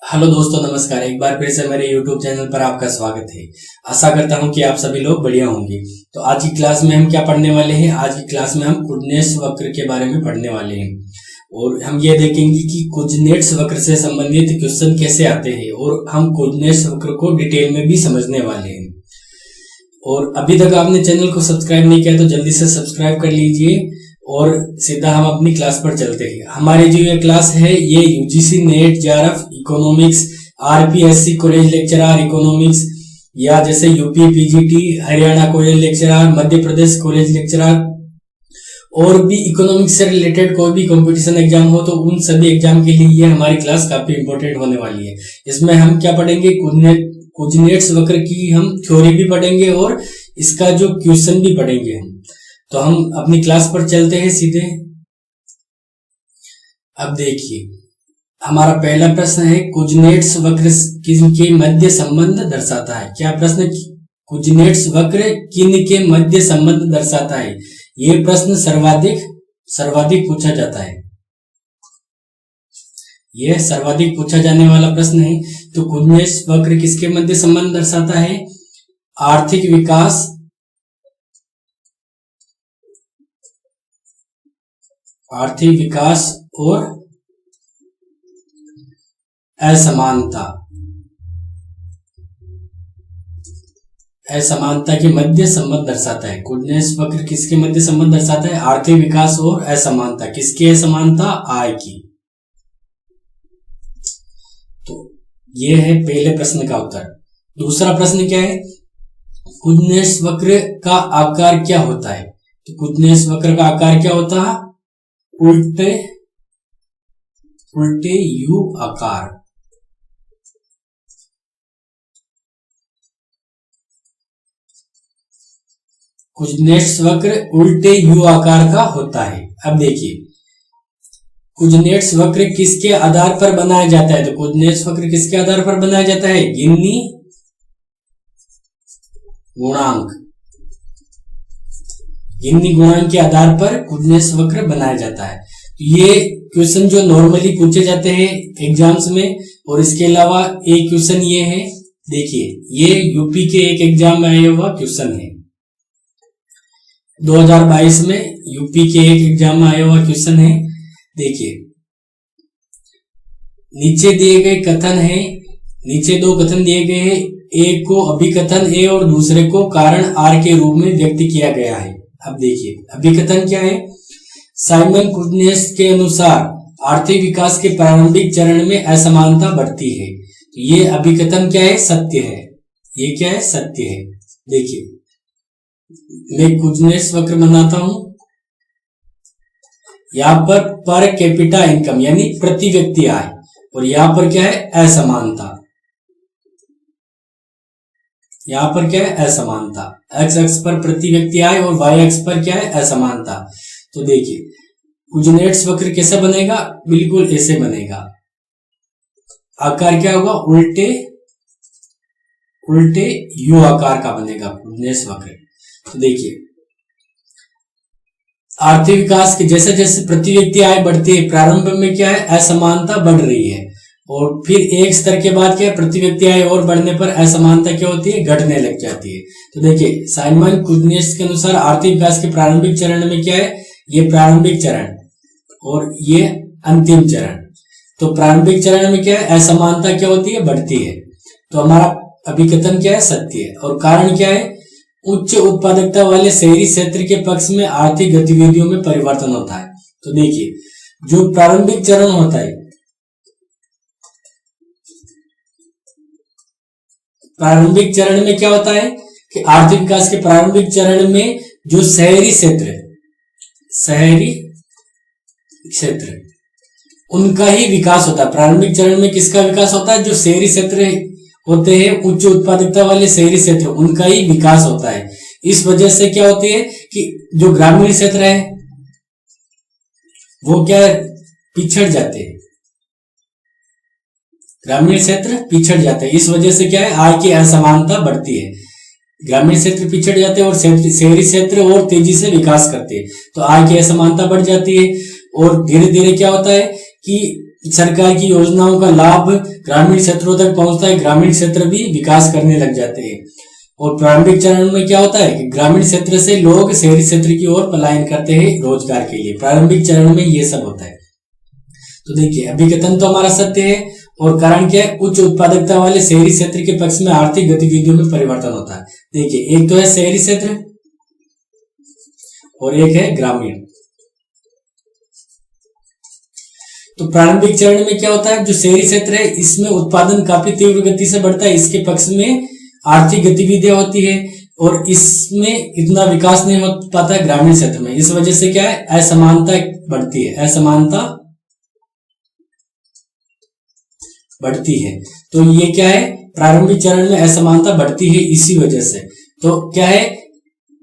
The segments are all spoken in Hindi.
हेलो दोस्तों, नमस्कार। एक बार फिर से मेरे YouTube चैनल पर आपका स्वागत है। आशा करता हूं कि आप सभी लोग बढ़िया होंगे। तो आज की क्लास में हम क्या पढ़ने वाले हैं? आज की क्लास में हम कुजनेट्स वक्र के बारे में पढ़ने वाले हैं और हम ये देखेंगे कि कुजनेट्स वक्र से संबंधित क्वेश्चन कैसे आते हैं और हम कुजनेट्स वक्र को डिटेल में भी समझने वाले हैं। और अभी तक आपने चैनल को सब्सक्राइब नहीं किया तो जल्दी से सब्सक्राइब कर लीजिए और सीधा हम अपनी क्लास पर चलते हैं। हमारी जो ये क्लास है ये UGC NET JRF economics, RPSC college lecturer economics या जैसे UP PGT Haryana college lecturer, Madhya Pradesh college lecturer और भी इकोनॉमिक्स से रिलेटेड कोई भी कंपटीशन एग्जाम हो तो उन सभी एग्जाम के लिए ये हमारी क्लास काफी इंपॉर्टेंट होने वाली है। इसमें हम क्या पढ़ेंगे? कुजनेट्स वक्र की हम थ्योरी भी पढ़ेंगे और इसका जो क्वेश्चन भी पढ़ेंगे हम। तो हम अपनी क्लास पर चलते हैं सीधे। अब देखिए, हमारा पहला प्रश्न है कुजनेट्स वक्र किनके मध्य संबंध दर्शाता है? क्या प्रश्न? कुजनेट्स वक्र किनके मध्य संबंध दर्शाता है? यह प्रश्न सर्वाधिक पूछा जाता है। यह सर्वाधिक पूछा जाने वाला प्रश्न है। तो कुजनेट्स वक्र किसके मध्य संबंध दर्शाता है? आर्थिक विकास और असमानता के मध्य संबंध दर्शाता है। कुजनेट्स वक्र किसके मध्य संबंध दर्शाता है? आर्थिक विकास और असमानता। किसकी असमानता? आय की। तो यह है पहले प्रश्न का उत्तर। दूसरा प्रश्न क्या है? कुजनेट्स वक्र का आकार क्या होता है? तो कुजनेट्स वक्र का आकार क्या होता है? उल्टे यू आकार। कुजनेट्स वक्र उल्टे यू आकार का होता है। अब देखिए, कुजनेट्स वक्र किसके आधार पर बनाया जाता है? तो कुजनेट्स वक्र किसके आधार पर बनाया जाता है? गिन्नी गुणांक के आधार पर कुजनेट्स वक्र बनाया जाता है। तो ये क्वेश्चन जो नॉर्मली पूछे जाते हैं एग्जाम्स में, और इसके अलावा एक क्वेश्चन ये है, देखिए ये यूपी के एक एग्जाम में आया हुआ क्वेश्चन है। 2022 में यूपी के एक एग्जाम में आया हुआ क्वेश्चन है। देखिए, नीचे दिए गए कथन है, नीचे दो कथन दिए गए हैं। एक को अभिकथन ए और दूसरे को कारण आर के रूप में व्यक्त किया गया है। अब देखिए, अभिकथन क्या है? साइमन कुजनेट्स के अनुसार आर्थिक विकास के प्रारंभिक चरण में असमानता बढ़ती है। तो ये अभिकथन क्या है? सत्य है। ये क्या है? सत्य है। देखिए, मैं कुजनेट्स वक्र बनाता हूं। यहां पर कैपिटा इनकम यानी प्रति व्यक्ति आय, और यहां पर क्या है? असमानता। यहां पर क्या है? असमानता। एक्स अक्ष पर प्रति व्यक्ति आय और वाई अक्ष पर क्या है? असमानता। तो देखिए, कुजनेट्स वक्र कैसे बनेगा? बिल्कुल ऐसे बनेगा। आकार क्या होगा? उल्टे यू आकार का बनेगा कुजनेट्स वक्र। तो देखिए, आर्थिक विकास के जैसे जैसे प्रति व्यक्ति आय बढ़ती है, प्रारंभ में क्या है? असमानता बढ़ रही है, और फिर एक स्तर के बाद क्या है? प्रति व्यक्ति आय और बढ़ने पर असमानता क्या होती है? घटने लग जाती है। तो देखिए, साइमन कुजनेट्स के अनुसार आर्थिक विकास के प्रारंभिक चरण में क्या है? ये प्रारंभिक चरण और ये अंतिम चरण। तो प्रारंभिक चरण में क्या है? असमानता क्या होती है? बढ़ती है। तो हमारा अभिकथन क्या है? सत्य है। और कारण क्या है? उच्च उत्पादकता वाले शहरी क्षेत्र के पक्ष में आर्थिक गतिविधियों में परिवर्तन होता है। तो देखिए, जो प्रारंभिक चरण होता है, प्रारंभिक चरण में क्या होता है कि आर्थिक विकास के प्रारंभिक चरण में जो शहरी क्षेत्र उनका ही विकास होता है। प्रारंभिक चरण में किसका विकास होता है? जो शहरी क्षेत्र होते हैं, उच्च उत्पादकता वाले शहरी क्षेत्र, उनका ही विकास होता है। इस वजह से क्या होती है कि जो ग्रामीण क्षेत्र है वो क्या पिछड़ जाते हैं। ग्रामीण क्षेत्र पिछड़ जाते हैं। इस वजह से क्या है? आय की असमानता बढ़ती है। ग्रामीण क्षेत्र पिछड़ जाते हैं और शहरी क्षेत्र और तेजी से विकास करते हैं, तो आय की असमानता बढ़ जाती है। और धीरे धीरे क्या होता है कि सरकार की योजनाओं का लाभ ग्रामीण क्षेत्रों तक पहुंचता है, ग्रामीण क्षेत्र भी विकास करने लग जाते हैं। और प्रारंभिक चरण में क्या होता है कि ग्रामीण क्षेत्र से लोग शहरी क्षेत्र की ओर पलायन करते हैं रोजगार के लिए। प्रारंभिक चरण में ये सब होता है। तो देखिए अभिकथन तो हमारा सत्य है, और कारण क्या है, उच्च उत्पादकता वाले शहरी क्षेत्र के पक्ष में आर्थिक गतिविधियों में परिवर्तन होता है। देखिए एक तो है शहरी क्षेत्र और एक है ग्रामीण। तो प्रारंभिक चरण में क्या होता है, जो शहरी क्षेत्र है इसमें उत्पादन काफी तीव्र गति से बढ़ता है, इसके पक्ष में आर्थिक गतिविधियां होती है, और इसमें इतना विकास नहीं हो पाता है ग्रामीण क्षेत्र में। इस वजह से क्या है, असमानता बढ़ती है, असमानता बढ़ती है। तो ये क्या है, प्रारंभिक चरण में असमानता बढ़ती है इसी वजह से। तो क्या है,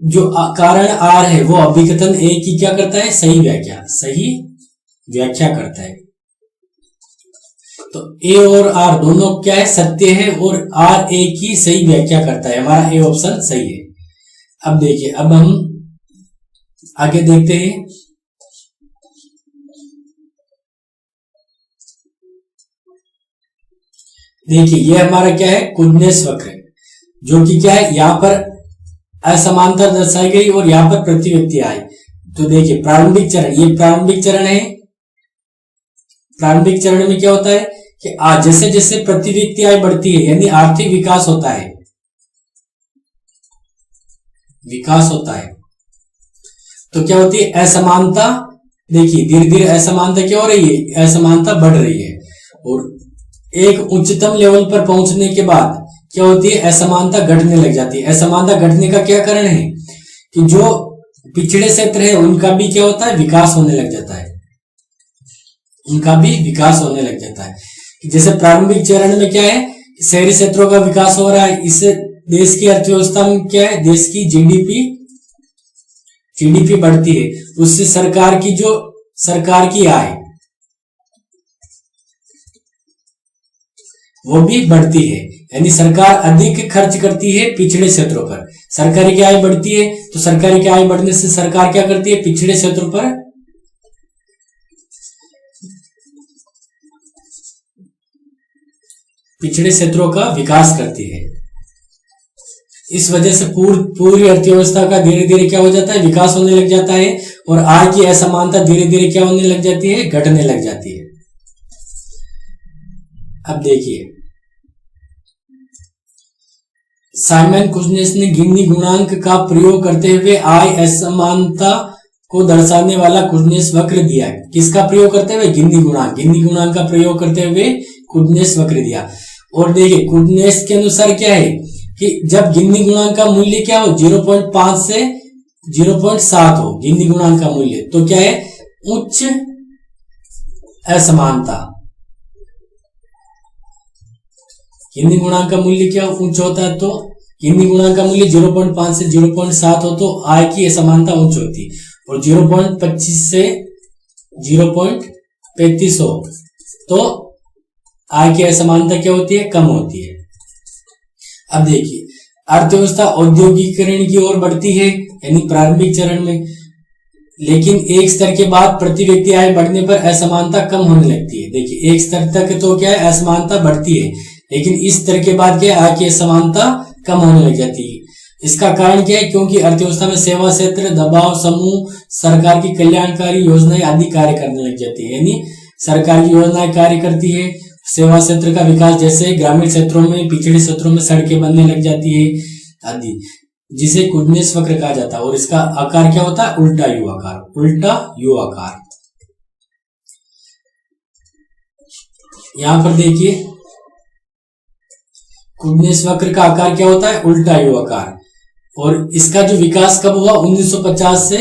जो कारण आर है वो अभिकथन ए की क्या करता है, सही व्याख्या करता है। तो ए और आर दोनों क्या है, सत्य है, और आर ए की सही व्याख्या करता है। हमारा ए ऑप्शन सही है। अब देखिए, अब हम आगे देखते हैं। देखिए ये हमारा क्या है, कुडनेस वक्र, जो कि क्या है, यहां पर असमानता दर्शाई गई और यहां पर प्रति व्यक्ति आए। तो देखिए प्रारंभिक चरण, ये प्रारंभिक चरण है। प्रारंभिक चरण में क्या होता है कि जैसे जैसे प्रति व्यक्ति आय बढ़ती है, यानी आर्थिक विकास होता है, तो क्या होती है, असमानता। देखिए धीरे धीरे असमानता क्या हो रही है, असमानता बढ़ रही है, और एक उच्चतम लेवल पर पहुंचने के बाद क्या होती है, असमानता घटने लग जाती है। असमानता घटने का क्या कारण है कि जो पिछड़े क्षेत्र है उनका भी क्या होता है, विकास होने लग जाता है, उनका भी विकास होने लग जाता है। जैसे प्रारंभिक चरण में क्या है, शहरी क्षेत्रों का विकास हो रहा है, इससे देश की अर्थव्यवस्था में क्या है, देश की जीडीपी बढ़ती है, उससे सरकार की आय वो भी बढ़ती है, यानी सरकार अधिक खर्च करती है पिछड़े क्षेत्रों पर। सरकारी की आय बढ़ती है, तो सरकारी की आय बढ़ने से सरकार क्या करती है, पिछड़े क्षेत्रों पर पिछड़े क्षेत्रों का विकास करती है। इस वजह से पूरी अर्थव्यवस्था का धीरे धीरे क्या हो जाता है, विकास होने लग जाता है, और आय की असमानता धीरे धीरे क्या होने लग जाती है, घटने लग जाती है। अब देखिए साइमन कुजनेस ने गिनी गुणांक का प्रयोग करते हुए आय असमानता को दर्शाने वाला कुजनेस वक्र दिया। किसका प्रयोग करते हुए, गिनी गुणांक का प्रयोग करते हुए कुजनेस वक्र दिया। और देखिए कुजनेस के अनुसार क्या है कि जब गिनी गुणांक का मूल्य क्या हो, 0.5 से 0.7 हो गिनी गुणांक का मूल्य, तो क्या है, उच्च असमानता। गिनी गुणांक का मूल्य क्या उच्च होता है, तो गिनी गुणांक का मूल्य 0.5 से 0.7 हो तो आय की असमानता उच्च होती, और 0.25 से 0.35 हो तो आय की असमानता क्या होती है, कम होती है। अब देखिए अर्थव्यवस्था औद्योगिकीकरण की ओर बढ़ती है, यानी प्रारंभिक चरण में, लेकिन एक स्तर के बाद प्रति व्यक्ति आय बढ़ने पर असमानता कम होने लगती है। देखिए एक स्तर तक तो क्या है, असमानता बढ़ती है, लेकिन इस स्तर के बाद क्या आय की असमानता कम होने लग जाती है। इसका कारण क्या है, क्योंकि अर्थव्यवस्था में सेवा क्षेत्र, दबाव समूह, सरकार की कल्याणकारी योजनाएं आदि कार्य करने लग जाती है, यानी सरकार की योजनाएं कार्य करती है। सेवा क्षेत्र का विकास, जैसे ग्रामीण क्षेत्रों में, पिछड़े क्षेत्रों में सड़कें बनने लग जाती है आदि, जिसे कुडनेस वक्र कहा जाता है। और इसका आकार क्या होता है, उल्टा यू आकार। यहां पर देखिए कुडनेस वक्र का आकार क्या होता है, उल्टा यू आकार। और इसका जो विकास कब हुआ, 1950 से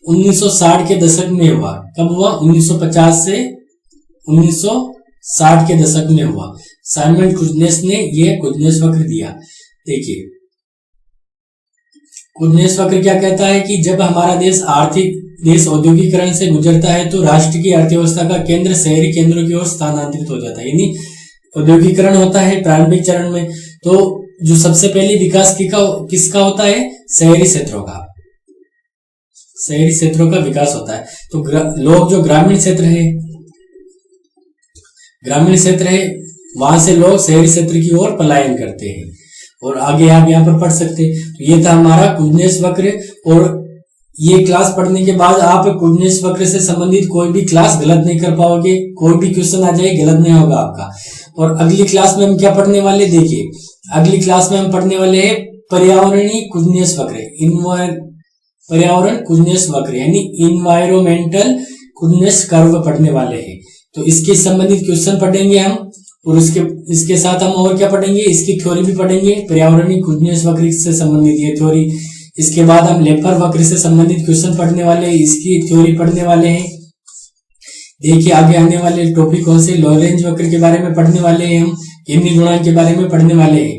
1960 के दशक में हुआ। कब हुआ, 1950 से 1960 के दशक में हुआ। साइमन कुडनेस ने यह कुडनेस वक्र दिया। देखिए कुडनेस वक्र क्या कहता है कि जब हमारा देश औद्योगिकरण से गुजरता है तो राष्ट्र की अर्थव्यवस्था का केंद्र शहरी केंद्रों की ओर स्थानांतरित हो जाता है, यानी औद्योगिकरण होता है प्रारंभिक चरण में, तो जो सबसे पहले विकास किसका होता है, शहरी क्षेत्रों का विकास होता है। तो लोग जो ग्रामीण क्षेत्र है, ग्रामीण क्षेत्र है, वहां से लोग शहरी क्षेत्र की ओर पलायन करते हैं। और आगे आप यहाँ पर पढ़ सकते हैं। तो ये था हमारा कुंजनेश वक्र। और ये क्लास पढ़ने के बाद आप कुंजनेश वक्र से संबंधित कोई भी क्लास गलत नहीं कर पाओगे, कोई भी क्वेश्चन आ जाए गलत नहीं होगा आपका। और अगली क्लास में हम क्या पढ़ने वाले, देखिए अगली क्लास में हम पढ़ने वाले हैं पर्यावरणीय कुंजनेश वक्र, पर्यावरण कुंजनेश वक्र यानी इन्वायरमेंटल कुंजनेश कर्व पढ़ने वाले हैं। तो इसके संबंधित क्वेश्चन पढ़ेंगे हम, और इसके साथ हम और क्या पढ़ेंगे, इसकी थ्योरी भी पढ़ेंगे। पर्यावरणीय कुंजनेश वक्र से संबंधित ये थ्योरी, इसके बाद हम लेपर वक्र से संबंधित क्वेश्चन पढ़ने वाले हैं, इसकी थ्योरी पढ़ने वाले हैं। देखिए आगे आने वाले टॉपिक कौन से, लॉरेंज वक्र के बारे में पढ़ने वाले हैं, हम किन्ही गुणांक के बारे में पढ़ने वाले हैं।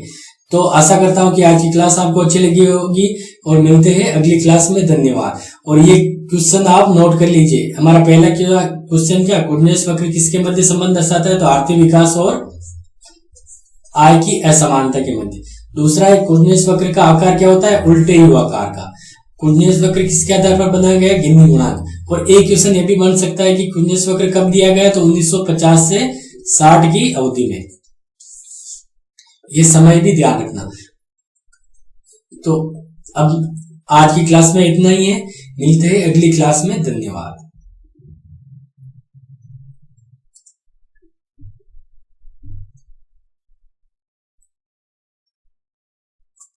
तो आशा करता हूं कि आज की क्लास आपको अच्छी लगी होगी, और मिलते हैं अगली क्लास में। धन्यवाद। और ये क्वेश्चन आप नोट कर लीजिए। हमारा पहला क्वेश्चन क्या, कुंजनेश वक्र किसके मध्य संबंध दर्शाता है, तो आर्थिक विकास और आय की असमानता के मध्य। दूसरा है कुंजनेश वक्र का आकार क्या होता है, उल्टे यू आकार का। कुंजनेश वक्र किसके आधार पर बनाया गया, गिन्नी गुणांक। और एक क्वेश्चन ये भी बन सकता है कि कुंजनेश वक्र कब दिया गया, तो 1950 से 60 की अवधि में। ये समय भी ध्यान रखना। तो अब आज की क्लास में इतना ही है, मिलते हैं अगली क्लास में। धन्यवाद।